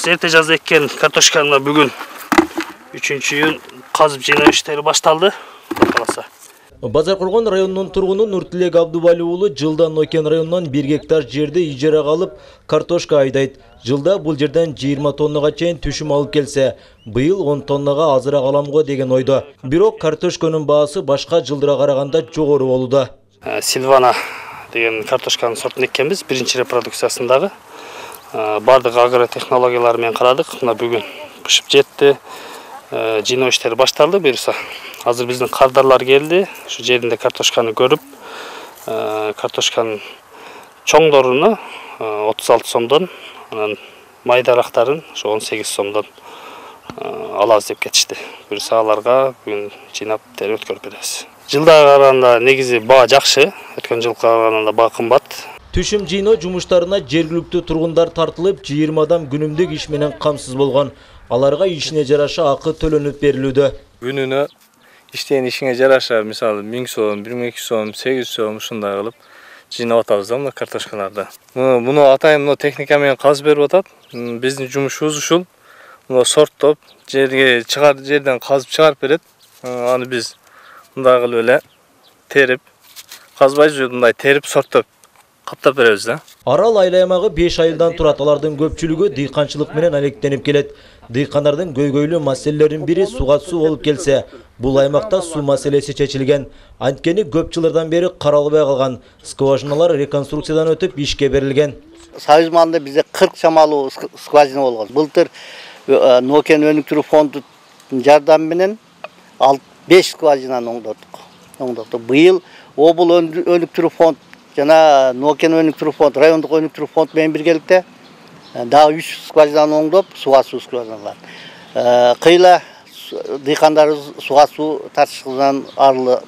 Erте jaz ekкен картошканы бүгүн 3-iyun казып жиноо иштери башталды. Каласа. Базаркулгон районунун тургуну Нуртилек Абдубали уулу жылда Нокен районунан 1 гектар жерди ижарага алып картошка айдайт. Жылда бул жерден 20 тоннага чейин түшүм алып келсе, быйыл 10 тоннага азыраак алам го деген ойдо. Бирок картошканын баасы башка жылдыра караганда жогору болууда. Сильвана деген картошканын сортун эккенбиз, биринчи репродукциясындагы. Бардык агротехнологиялар менен карадык. Мына бүгүн пышып жетти. Жиноо иштери башталды. Буюрса азыр биздин кардарлар келди. Ушу жеринде картошканы көрүп, картошканын чоңдоруну 36 сомдон, анан майдарактарын ошо 18 сомдон алабыз деп кетишти. Буюрса аларга бүгүн жыйнап терип өткөрүп беребиз. Жылдага караганда негизи баа жакшы, өткөн жылга караганда баа кымбат. Түшүм жыйноо жумуштарына жергиликтүү тургундар тартылып, 20 адам күнүмдүк иш менен камсыз болгон. Аларга ишине жараша акы төлөнүп берилүүдө. Күнүнө иштеген ишиңе жараша, мисалы 1000 сом, 1200 сом, 800 сом ушундай кылып жыйнап атабыз да мына картошкаларды. Муну атайын техника менен казып берип атат. Биздин жумушубуз ушул. Муну сорттоп, жерден казып чыгарып берет. Аны биз мындай кылып эле терип, казбайбыз, мындай терип сорттоп каптап беребиз да. Арал айыл аймагы 5 айылдан турат. Алардын көпчүлүгү дыйканчылык менен алектенип келет. Дыйкандардын көйгөйлүү маселелеринин бири суга суу болуп келсе, бул аймакта суу маселеси чечилген. Анткени көп жылдардан бери каралбай калган скважиналар реконструкциядан өтүп ишке берилген. Союз маалында бизде 40 чамалуу скважина болгон. Былтыр Нокен өнүктүрүү фонду жардамы менен 5 скважинаны оңдоттук. Быйыл обул өнүктүрүү фонд жана Нокен өнүктүрүү фонд, райондук өнүктүрүү фонд менен биргеликте дагы 3 скважинаны оңдоп, суга суу скважиналар. Кыйла дыйкандар суга суу тартышкыдан арылы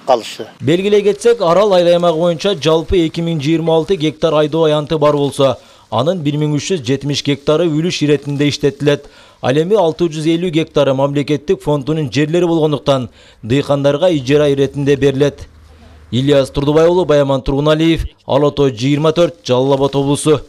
калышты. Белгилей кетсек, Арал айыл аймагы боюнча жалпы 2026 гектар айдоо аянты бар болсо, анын 1370 гектары үлүш иретинде иштетилет. Ал эми 650 гектары мамлекеттик фондунун жерлери болгондуктан дыйкандарга ижара иретинде берилет. Ильяс Турдубай уулу, Баяман Тургуналиев, Ала Тоо 24, Жалал Абад облусу.